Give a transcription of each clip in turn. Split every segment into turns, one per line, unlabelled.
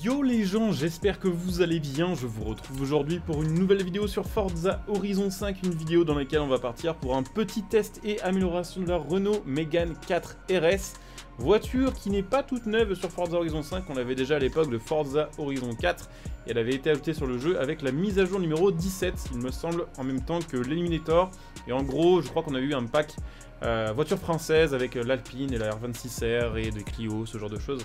Yo les gens, j'espère que vous allez bien, je vous retrouve aujourd'hui pour une nouvelle vidéo sur Forza Horizon 5, une vidéo dans laquelle on va partir pour un petit test et amélioration de la Renault Mégane 4 RS, voiture qui n'est pas toute neuve sur Forza Horizon 5, on l'avait déjà à l'époque de Forza Horizon 4, et elle avait été ajoutée sur le jeu avec la mise à jour numéro 17, il me semble, en même temps que l'Eliminator, et en gros, je crois qu'on a eu un pack voiture française avec l'Alpine et la R26R et des Clio, ce genre de choses.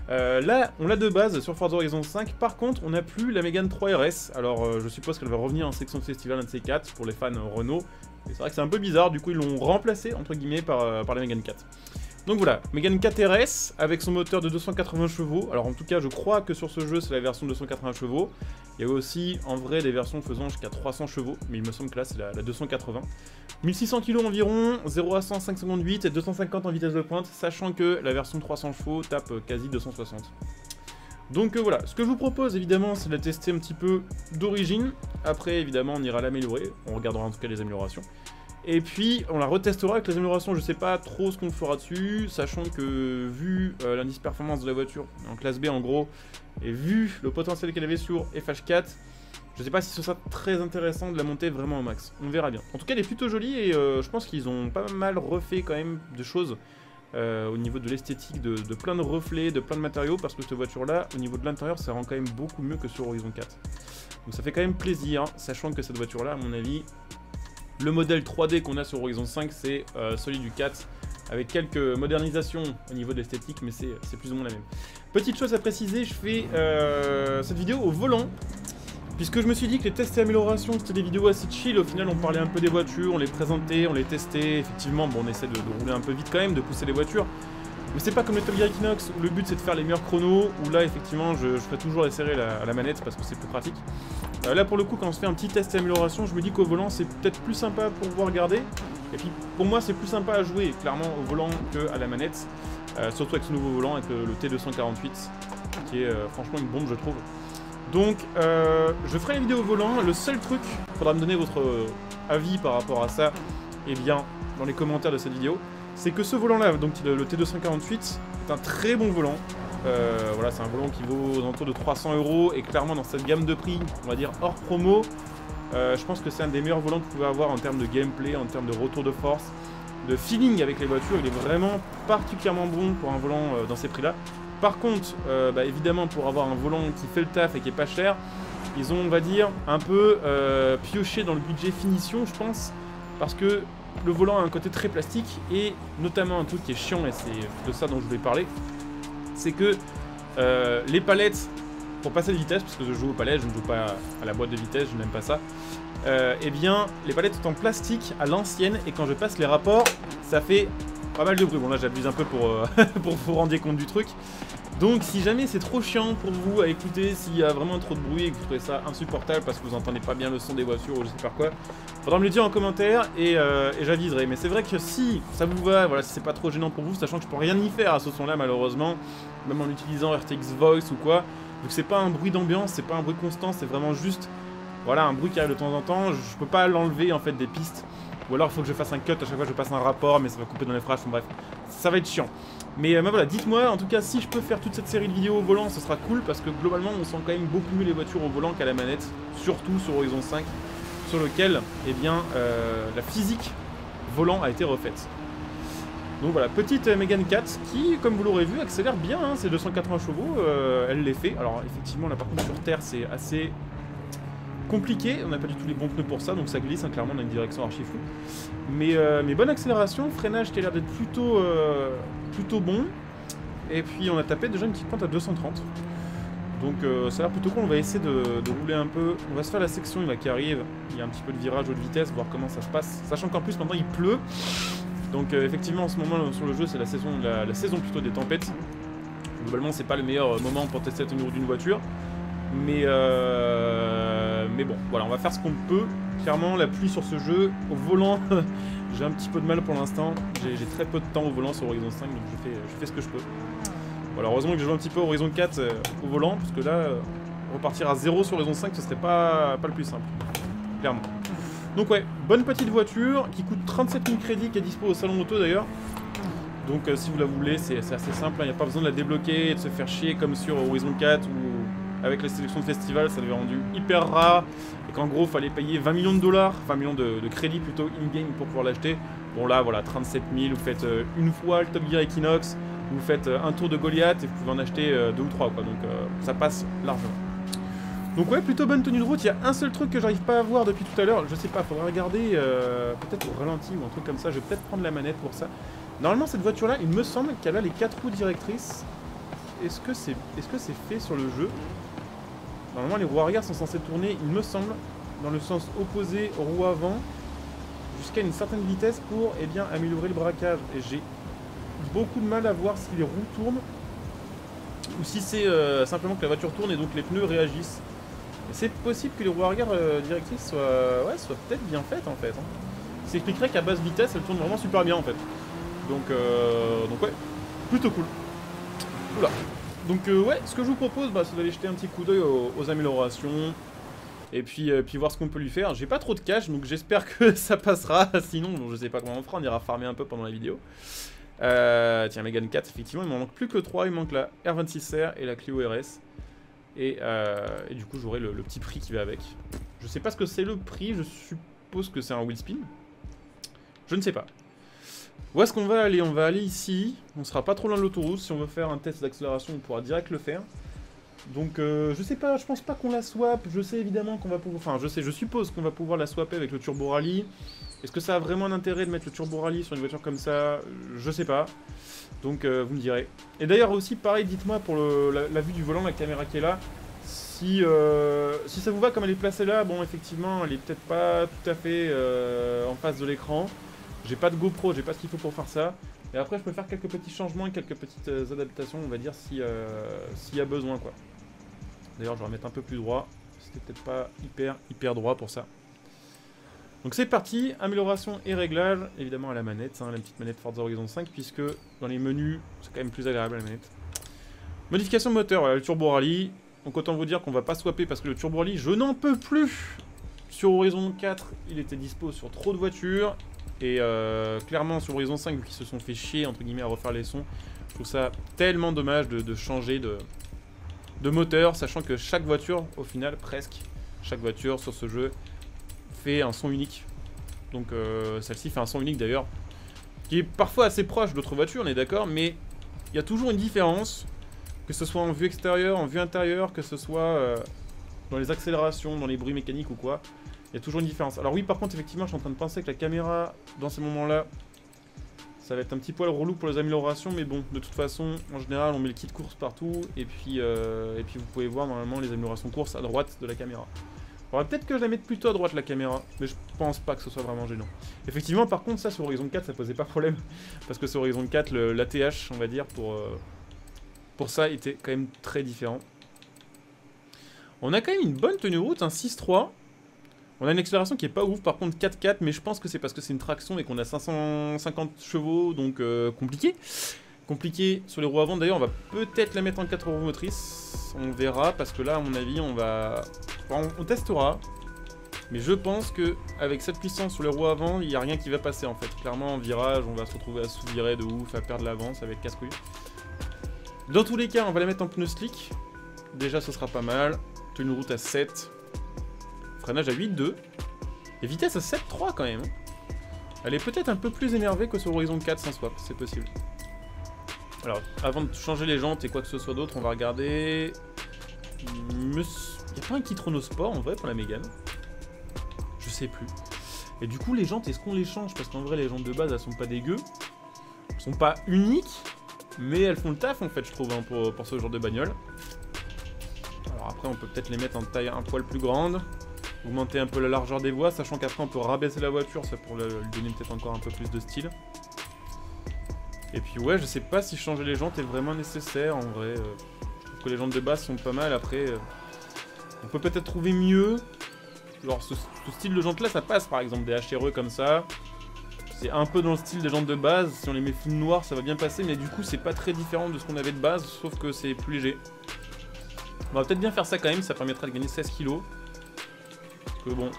Là, on l'a de base sur Forza Horizon 5. Par contre, on n'a plus la Mégane 3 RS. Alors, je suppose qu'elle va revenir en section festival, un de ces 4 pour les fans Renault. Et c'est vrai que c'est un peu bizarre. Du coup, ils l'ont remplacé entre guillemets par la Mégane 4. Donc voilà, Mégane 4 RS avec son moteur de 280 chevaux. Alors en tout cas, je crois que sur ce jeu, c'est la version de 280 chevaux. Il y a aussi en vrai des versions faisant jusqu'à 300 chevaux, mais il me semble que là, c'est la 280. 1600 kg environ, 0 à 100, 5 secondes 8 et 250 en vitesse de pointe, sachant que la version 300 chevaux tape quasi 260. Donc voilà, ce que je vous propose évidemment, c'est de la tester un petit peu d'origine. Après, évidemment, on ira l'améliorer. On regardera en tout cas les améliorations. Et puis, on la retestera avec les améliorations, je sais pas trop ce qu'on fera dessus, sachant que, vu l'indice performance de la voiture, en classe B en gros, et vu le potentiel qu'elle avait sur FH4, je sais pas si ce sera très intéressant de la monter vraiment au max. On verra bien. En tout cas, elle est plutôt jolie et je pense qu'ils ont pas mal refait quand même de choses au niveau de l'esthétique, de plein de reflets, de plein de matériaux, parce que cette voiture-là, au niveau de l'intérieur, ça rend quand même beaucoup mieux que sur Horizon 4. Donc ça fait quand même plaisir, sachant que cette voiture-là, à mon avis... Le modèle 3D qu'on a sur Horizon 5, c'est celui du 4, avec quelques modernisations au niveau de l'esthétique, mais c'est plus ou moins la même. Petite chose à préciser, je fais cette vidéo au volant, puisque je me suis dit que les tests et améliorations, c'était des vidéos assez chill. Au final, on parlait un peu des voitures, on les présentait, on les testait. Effectivement, bon, on essaie de rouler un peu vite quand même, de pousser les voitures. Mais c'est pas comme le Top Gear Equinox où le but c'est de faire les meilleurs chronos, où là effectivement je ferai toujours les serrer à la manette parce que c'est plus pratique. Là pour le coup, quand on se fait un petit test et amélioration, je me dis qu'au volant c'est peut-être plus sympa pour pouvoir regarder. Et puis pour moi c'est plus sympa à jouer clairement au volant qu'à la manette, surtout avec ce nouveau volant, avec le T248 qui est franchement une bombe je trouve. Donc je ferai la vidéo au volant. Le seul truc, faudra me donner votre avis par rapport à ça, et bien dans les commentaires de cette vidéo, c'est que ce volant-là, donc le T248, est un très bon volant. Voilà, c'est un volant qui vaut aux alentours de 300 €, et clairement dans cette gamme de prix, on va dire hors promo, je pense que c'est un des meilleurs volants que vous pouvez avoir en termes de gameplay, en termes de retour de force, de feeling avec les voitures. Il est vraiment particulièrement bon pour un volant dans ces prix-là. Par contre, évidemment, pour avoir un volant qui fait le taf et qui est pas cher, ils ont, on va dire, un peu pioché dans le budget finition, je pense, parce que le volant a un côté très plastique, et notamment un truc qui est chiant, et c'est de ça dont je voulais parler, c'est que les palettes, pour passer de vitesse, parce que je joue aux palettes, je ne joue pas à la boîte de vitesse, je n'aime pas ça, eh bien les palettes sont en plastique à l'ancienne, et quand je passe les rapports, ça fait pas mal de bruit. Bon là j'abuse un peu pour vous rendre compte du truc. Donc si jamais c'est trop chiant pour vous à écouter, s'il y a vraiment trop de bruit et que vous trouvez ça insupportable parce que vous entendez pas bien le son des voitures ou je sais pas quoi, faudra me le dire en commentaire et j'aviserai. Mais c'est vrai que si ça vous va, voilà, si c'est pas trop gênant pour vous, sachant que je peux rien y faire à ce son là malheureusement, même en utilisant RTX Voice ou quoi, vu que c'est pas un bruit d'ambiance, c'est pas un bruit constant, c'est vraiment juste voilà, un bruit qui arrive de temps en temps, je peux pas l'enlever en fait des pistes. Ou alors il faut que je fasse un cut, à chaque fois je passe un rapport, mais ça va couper dans les phrases, bref, ça va être chiant. Mais voilà, dites-moi, en tout cas, si je peux faire toute cette série de vidéos au volant, ce sera cool, parce que globalement, on sent quand même beaucoup mieux les voitures au volant qu'à la manette, surtout sur Horizon 5, sur lequel, eh bien, la physique volant a été refaite. Donc voilà, petite Mégane 4 qui, comme vous l'aurez vu, accélère bien, hein, c'est 280 chevaux, elle les fait. Alors effectivement, là par contre sur terre, c'est assez compliqué, on n'a pas du tout les bons pneus pour ça, donc ça glisse, hein, clairement on a une direction archi floue. Mais bonne accélération, freinage qui a l'air d'être plutôt bon. Et puis on a tapé déjà une petite pointe à 230. Donc ça a l'air plutôt cool, on va essayer de rouler un peu. On va se faire la section qui arrive, il y a un petit peu de virage haute vitesse, voir comment ça se passe. Sachant qu'en plus maintenant il pleut. Donc effectivement en ce moment sur le jeu c'est la saison plutôt des tempêtes. Globalement c'est pas le meilleur moment pour tester la tenue d'une voiture. Mais bon, voilà, on va faire ce qu'on peut. Clairement, la pluie sur ce jeu, au volant, j'ai un petit peu de mal pour l'instant. J'ai très peu de temps au volant sur Horizon 5, donc je fais ce que je peux. Voilà, heureusement que je joue un petit peu Horizon 4 au volant, parce que là, repartir à 0 sur Horizon 5, ce serait pas le plus simple, clairement. Donc ouais, bonne petite voiture, qui coûte 37 000 crédits, qui est dispo au salon auto d'ailleurs. Donc si vous la voulez, c'est assez simple, il n'y a pas besoin de la débloquer et de se faire chier comme sur Horizon 4 où avec la sélection de festival ça l'avait rendu hyper rare et qu'en gros fallait payer 20 millions de dollars, 20 millions de crédits plutôt in-game pour pouvoir l'acheter. Bon là voilà, 37 000, vous faites une fois le Top Gear Equinox, vous faites un tour de Goliath et vous pouvez en acheter 2 ou 3 quoi, donc ça passe largement. Donc ouais, plutôt bonne tenue de route. Il y a un seul truc que j'arrive pas à voir depuis tout à l'heure, je sais pas, faudra regarder peut-être au ralenti ou un truc comme ça, je vais peut-être prendre la manette pour ça. Normalement cette voiture là, il me semble qu'elle a les 4 roues directrices. Est-ce que c'est fait sur le jeu? Normalement les roues arrière sont censées tourner, il me semble, dans le sens opposé aux roues avant, jusqu'à une certaine vitesse pour eh bien, améliorer le braquage. Et j'ai beaucoup de mal à voir si les roues tournent, ou si c'est simplement que la voiture tourne et donc les pneus réagissent. C'est possible que les roues arrière directrices soient peut-être bien faites en fait. Ça expliquerait qu'à basse vitesse, elles tournent vraiment super bien en fait. Donc ouais, plutôt cool. Oula. Donc ouais, ce que je vous propose, c'est d'aller jeter un petit coup d'œil aux améliorations. Et puis voir ce qu'on peut lui faire. J'ai pas trop de cash, donc j'espère que ça passera. Sinon, bon, je sais pas comment on fera, on ira farmer un peu pendant la vidéo. Tiens, Mégane 4, effectivement, il m'en manque plus que 3. Il manque la R26R et la Clio RS. Et du coup, j'aurai le petit prix qui va avec. Je sais pas ce que c'est le prix, je suppose que c'est un wheel spin. Je ne sais pas. Où est-ce qu'on va aller? On va aller ici. On sera pas trop loin de l'autoroute. Si on veut faire un test d'accélération, on pourra direct le faire. Donc je sais pas, je pense pas qu'on la swap. Je sais évidemment qu'on va pouvoir... Enfin, je suppose qu'on va pouvoir la swapper avec le Turbo Rally. Est-ce que ça a vraiment un intérêt de mettre le Turbo Rally sur une voiture comme ça? Je sais pas. Donc vous me direz. Et d'ailleurs aussi, pareil, dites-moi pour la vue du volant, la caméra qui est là. Si ça vous va comme elle est placée là, bon effectivement, elle est peut-être pas tout à fait en face de l'écran. J'ai pas de GoPro, j'ai pas ce qu'il faut pour faire ça. Et après, je peux faire quelques petits changements et quelques petites adaptations, on va dire, s'il y a besoin, quoi. D'ailleurs, je vais remettre un peu plus droit. C'était peut-être pas hyper droit pour ça. Donc c'est parti, amélioration et réglage, évidemment à la manette, la petite manette Forza Horizon 5, puisque dans les menus, c'est quand même plus agréable la manette. Modification de moteur, voilà, le Turbo Rally. Donc autant vous dire qu'on va pas swapper parce que le Turbo Rally, je n'en peux plus. Sur Horizon 4, il était dispo sur trop de voitures. Et clairement sur Horizon 5, vu qu'ils se sont fait chier entre guillemets à refaire les sons, je trouve ça tellement dommage de changer de moteur, sachant que chaque voiture, au final, presque, chaque voiture sur ce jeu fait un son unique. Donc celle-ci fait un son unique d'ailleurs, qui est parfois assez proche d'autres voitures, on est d'accord, mais il y a toujours une différence, que ce soit en vue extérieure, en vue intérieure, que ce soit dans les accélérations, dans les bruits mécaniques ou quoi. Il y a toujours une différence. Alors oui, par contre, effectivement, je suis en train de penser que la caméra, dans ces moments-là, ça va être un petit poil relou pour les améliorations, mais bon, de toute façon, en général, on met le kit course partout, et puis vous pouvez voir normalement les améliorations course à droite de la caméra. Alors peut-être que je la mette plutôt à droite la caméra, mais je pense pas que ce soit vraiment gênant. Effectivement, par contre, ça sur Horizon 4, ça posait pas problème, parce que sur Horizon 4, l'ATH, on va dire, pour ça, était quand même très différent. On a quand même une bonne tenue de route, un 6.3. On a une accélération qui est pas ouf, par contre 4.4, mais je pense que c'est parce que c'est une traction et qu'on a 550 chevaux, donc compliqué. Compliqué sur les roues avant, d'ailleurs on va peut-être la mettre en 4 roues motrices, on verra, parce que là à mon avis on testera. Mais je pense que avec cette puissance sur les roues avant, il n'y a rien qui va passer en fait. Clairement en virage, on va se retrouver à sous-virer de ouf, à perdre l'avance avec casse-couille. Dans tous les cas, on va la mettre en pneu slick. Déjà ce sera pas mal. Tenue de route à 7. Freinage à 8.2 et vitesse à 7.3 quand même. Elle est peut-être un peu plus énervée que sur Horizon 4 sans swap, c'est possible. Alors, avant de changer les jantes et quoi que ce soit d'autre, on va regarder... Il n'y a pas un kit Chronosport en vrai pour la Mégane? Je sais plus. Et du coup, les jantes, est-ce qu'on les change? Parce qu'en vrai, les jantes de base, elles sont pas dégueu. Elles sont pas uniques, mais elles font le taf en fait, je trouve, hein, pour ce genre de bagnole. Alors après, on peut peut-être les mettre en taille un poil plus grande. Augmenter un peu la largeur des voies, sachant qu'après on peut rabaisser la voiture, ça pour lui donner peut-être encore un peu plus de style. Et puis ouais, je sais pas si changer les jantes est vraiment nécessaire en vrai. Je trouve que les jantes de base sont pas mal, après on peut peut-être trouver mieux. Genre ce style de jantes là, ça passe par exemple des HRE comme ça. C'est un peu dans le style des jantes de base, si on les met fines noires ça va bien passer, mais du coup c'est pas très différent de ce qu'on avait de base, sauf que c'est plus léger. On va peut-être bien faire ça quand même, ça permettra de gagner 16 kg. Que bon,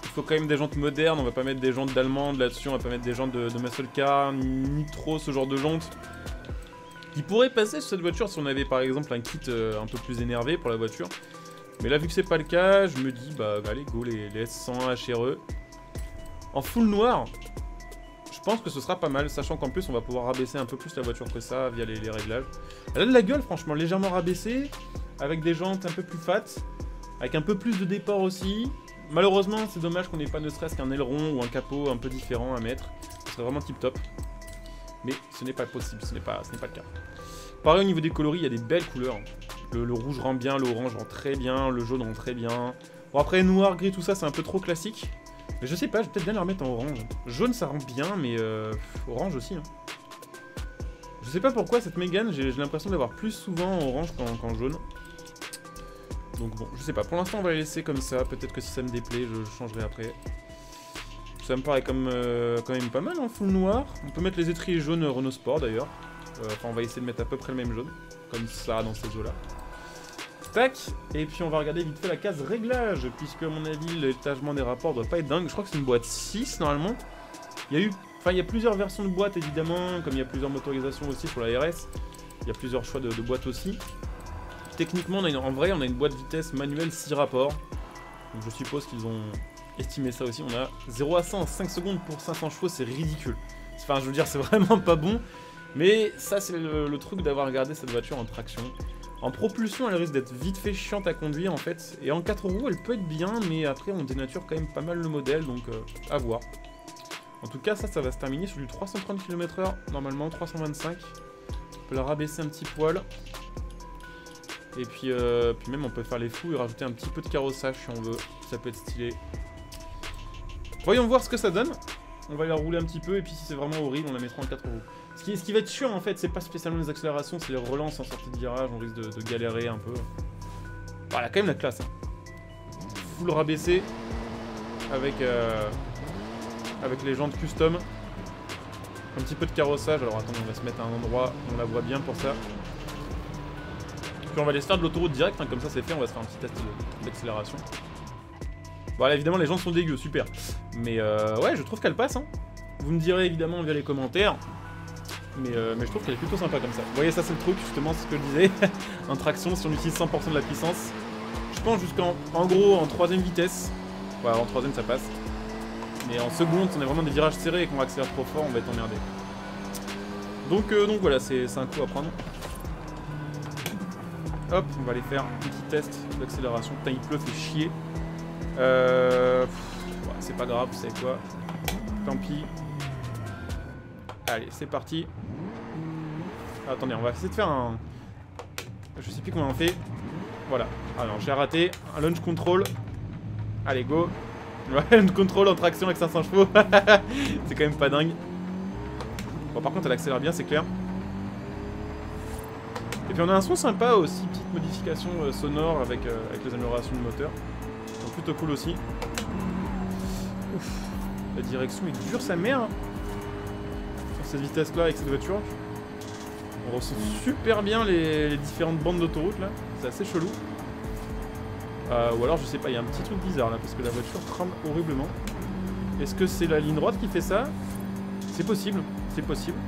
Il faut quand même des jantes modernes, on va pas mettre des jantes d'allemande là-dessus, on va pas mettre des jantes de muscle car, ni trop ce genre de jantes. Qui pourrait passer sur cette voiture si on avait par exemple un kit un peu plus énervé pour la voiture. Mais là vu que c'est pas le cas, je me dis bah allez go les S100 HRE. En full noir, je pense que ce sera pas mal, sachant qu'en plus on va pouvoir rabaisser un peu plus la voiture que ça via les réglages. Elle a de la gueule franchement, légèrement rabaissée, avec des jantes un peu plus fat, avec un peu plus de déport aussi. Malheureusement c'est dommage qu'on n'ait pas ne serait-ce qu'un aileron ou un capot un peu différent à mettre. Ce serait vraiment tip top. Mais ce n'est pas possible, ce n'est pas le cas. Pareil au niveau des coloris, il y a des belles couleurs. Le rouge rend bien, l'orange rend très bien, le jaune rend très bien. Bon après noir, gris, tout ça c'est un peu trop classique. Mais je sais pas, je vais peut-être bien la remettre en orange. Jaune ça rend bien, mais orange aussi. Hein. Je sais pas pourquoi cette Mégane, j'ai l'impression d'avoir plus souvent en orange qu'en jaune. Donc bon, je sais pas. Pour l'instant on va la laisser comme ça. Peut-être que si ça me déplaît, je changerai après. Ça me paraît comme, quand même pas mal en full noir. On peut mettre les étriers jaunes Renault Sport d'ailleurs. Enfin on va essayer de mettre à peu près le même jaune. Comme ça dans ces eaux-là. Tac, et puis on va regarder vite fait la case réglage, puisque à mon avis l'étagement des rapports doit pas être dingue. Je crois que c'est une boîte 6 normalement. Il y a plusieurs versions de boîtes évidemment, comme il y a plusieurs motorisations aussi sur la RS. Il y a plusieurs choix de boîtes aussi. Techniquement, en vrai, on a une boîte vitesse manuelle 6 rapports. Donc je suppose qu'ils ont estimé ça aussi. On a 0 à 100 en 5 secondes pour 500 chevaux, c'est ridicule. Enfin, je veux dire, c'est vraiment pas bon. Mais ça, c'est le truc d'avoir regardé cette voiture en traction. En propulsion, elle risque d'être vite fait chiante à conduire en fait. Et en 4 roues, elle peut être bien, mais après, on dénature quand même pas mal le modèle, donc à voir. En tout cas, ça va se terminer sur du 330 km/h, normalement 325. On peut la rabaisser un petit poil. Et puis même, on peut faire les fous et rajouter un petit peu de carrossage si on veut. Ça peut être stylé. Voyons voir ce que ça donne. On va la rouler un petit peu, et puis si c'est vraiment horrible, on la mettra en 4 roues. Ce qui va être chiant en fait, c'est pas spécialement les accélérations, c'est les relances en sortie de virage, on risque de galérer un peu. Bon, elle a quand même la classe. Hein. Full rabaissé, avec les jantes custom. Un petit peu de carrossage, alors attendez, on va se mettre à un endroit où on la voit bien pour ça. Puis on va aller se faire de l'autoroute direct, hein, comme ça c'est fait, on va se faire un petit test d'accélération. Voilà, évidemment les jantes sont dégueux, super. Mais ouais, je trouve qu'elle passe. Hein. Vous me direz évidemment via les commentaires. Mais je trouve qu'elle est plutôt sympa comme ça. Vous voyez, ça c'est le truc, justement, c'est ce que je disais. En traction, si on utilise 100% de la puissance. Je pense jusqu'en gros en 3ème vitesse. Ouais, en 3ème ça passe. Mais en seconde, si on a vraiment des virages serrés et qu'on accélère trop fort, on va être emmerdé. Donc voilà, c'est un coup à prendre. Hop, on va aller faire un petit test d'accélération. Putain, il pleut, fait chier. Ouais, c'est pas grave, vous savez quoi. Tant pis. Allez, c'est parti. Ah, attendez, on va essayer de faire un... Je sais plus comment on fait. Voilà. Alors, j'ai raté. Un launch control. Allez, go. Ouais, launch control en traction avec 500 chevaux. C'est quand même pas dingue. Bon, par contre, elle accélère bien, c'est clair. Et puis, on a un son sympa aussi. Petite modification sonore avec les améliorations du moteur. Donc, plutôt cool aussi. Ouf. La direction est dure, sa mère. Cette vitesse là avec cette voiture, on ressent super bien les différentes bandes d'autoroute là, c'est assez chelou. Ou alors je sais pas, il y a un petit truc bizarre là parce que la voiture tremble horriblement. Est-ce que c'est la ligne droite qui fait ça? C'est possible, c'est possible.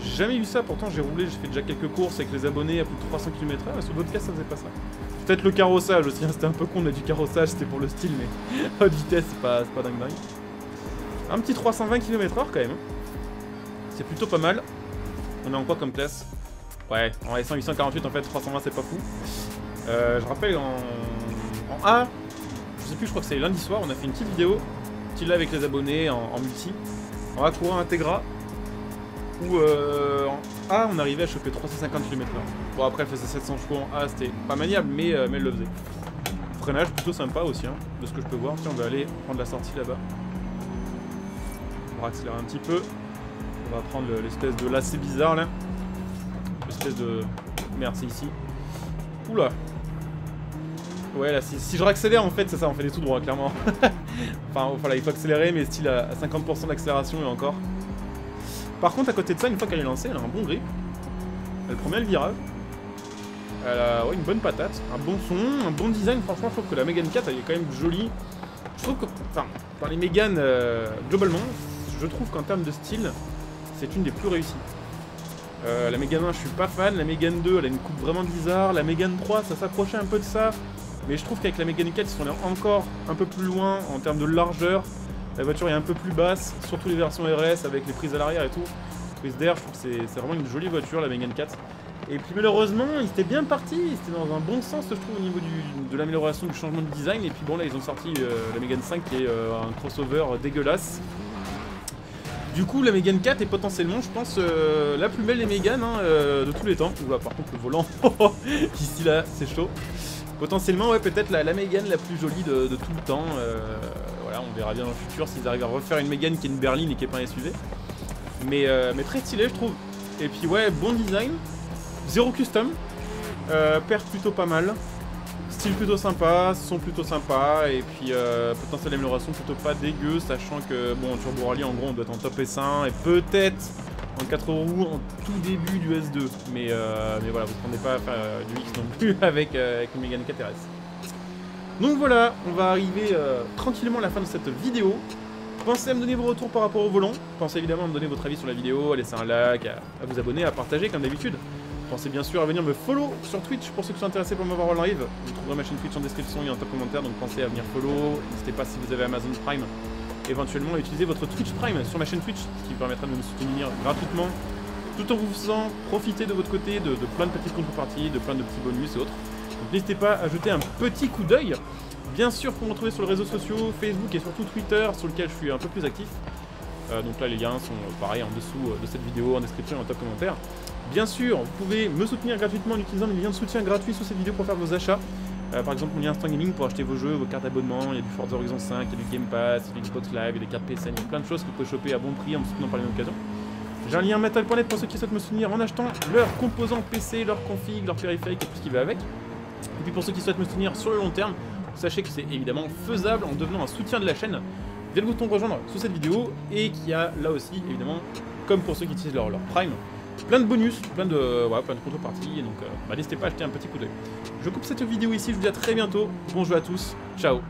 J'ai jamais eu ça, pourtant j'ai roulé, j'ai fait déjà quelques courses avec les abonnés à plus de 300 km/h, mais sur d'autres cas ça faisait pas ça. Peut-être le carrossage aussi, hein, c'était un peu con, on a du carrossage, c'était pour le style, mais à haute vitesse c'est pas dingue. Un petit 320 km/h quand même. C'est plutôt pas mal. On est en quoi comme classe? Ouais, en S1 848 en fait, 320 c'est pas fou. Je rappelle en A, je sais plus, je crois que c'est lundi soir, on a fait une petite vidéo, style avec les abonnés en multi, en A courant Integra, où en A on arrivait à choper 350 km/h. Bon après elle faisait 700 chevaux en A, c'était pas maniable, mais elle le faisait. Freinage plutôt sympa aussi, hein, de ce que je peux voir. Tiens, on va aller prendre la sortie là-bas. On va accélérer un petit peu. On va prendre l'espèce de lacet bizarre là. L'espèce de... Merde, c'est ici. Oula. Ouais, là, si je réaccélère, en fait, c'est ça, on fait des tout droits, clairement. Enfin, voilà, il faut accélérer, mais style à 50% d'accélération et encore. Par contre, à côté de ça, une fois qu'elle est lancée, elle a un bon grip. Elle prend bien le virage. Elle a ouais, une bonne patate, un bon son, un bon design. Franchement, je trouve que la Mégane 4, elle est quand même jolie. Je trouve que, enfin, dans les Mégane, globalement, je trouve qu'en termes de style, c'est une des plus réussies. La Mégane 1, je suis pas fan. La Mégane 2, elle a une coupe vraiment bizarre. La Mégane 3, ça s'approchait un peu de ça. Mais je trouve qu'avec la Mégane 4, ils sont allés encore un peu plus loin en termes de largeur. La voiture est un peu plus basse, surtout les versions RS avec les prises à l'arrière et tout. Prise d'air, je trouve que c'est vraiment une jolie voiture, la Mégane 4. Et puis malheureusement, ils étaient bien partis, ils étaient dans un bon sens, je trouve, au niveau de l'amélioration du changement de design. Et puis bon, là, ils ont sorti la Mégane 5 qui est un crossover dégueulasse. Du coup, la Mégane 4 est potentiellement, je pense, la plus belle des Mégane de tous les temps. Oula, par contre, le volant, ici là, c'est chaud. Potentiellement, ouais, peut-être la Mégane la plus jolie de tout le temps. Voilà, on verra bien dans le futur s'ils arrivent à refaire une Mégane qui est une berline et qui est pas un SUV. Mais très stylé, je trouve. Et puis, ouais, bon design. Zéro custom. Perte plutôt pas mal. Style plutôt sympa, son plutôt sympa. Et puis, potentiel d'amélioration plutôt pas dégueu. Sachant que, bon, en Turbo Rally, en gros, on doit être en top S1. Et peut-être en 4 roues en tout début du S2. Mais voilà, vous ne prenez pas du X non plus avec une Mégane 4 RS. Donc voilà, on va arriver tranquillement à la fin de cette vidéo. Pensez à me donner vos retours par rapport au volant. Pensez évidemment à me donner votre avis sur la vidéo, à laisser un like, à vous abonner, à partager comme d'habitude. Pensez bien sûr à venir me follow sur Twitch pour ceux qui sont intéressés pour me voir en live. Vous trouverez ma chaîne Twitch en description et en top commentaire, donc pensez à venir follow. N'hésitez pas si vous avez Amazon Prime, éventuellement à utiliser votre Twitch Prime sur ma chaîne Twitch, ce qui vous permettra de me soutenir gratuitement, tout en vous faisant profiter de votre côté de plein de petites contreparties, de plein de petits bonus et autres. Donc n'hésitez pas à jeter un petit coup d'œil. Bien sûr, vous me retrouvez sur les réseaux sociaux, Facebook et surtout Twitter, sur lequel je suis un peu plus actif. Donc là, les liens sont pareils en dessous de cette vidéo, en description et en top commentaire. Bien sûr, vous pouvez me soutenir gratuitement en utilisant les liens de soutien gratuits sous cette vidéo pour faire vos achats. Par exemple, mon lien Instant Gaming pour acheter vos jeux, vos cartes d'abonnement. Il y a du Forza Horizon 5, il y a du Game Pass, il y a du Xbox Live, il y a des cartes PSN, il y a plein de choses que vous pouvez choper à bon prix en me soutenant par les mêmes occasions. J'ai un lien metal.net pour ceux qui souhaitent me soutenir en achetant leurs composants PC, leurs configs, leurs périphériques et tout ce qui va avec. Et puis pour ceux qui souhaitent me soutenir sur le long terme, sachez que c'est évidemment faisable en devenant un soutien de la chaîne via le bouton rejoindre sous cette vidéo et qu'il y a là aussi évidemment, comme pour ceux qui utilisent leur Prime, plein de bonus, plein de contreparties et donc n'hésitez pas à jeter un petit coup d'œil. Je coupe cette vidéo ici, je vous dis à très bientôt, bon jeu à tous, ciao.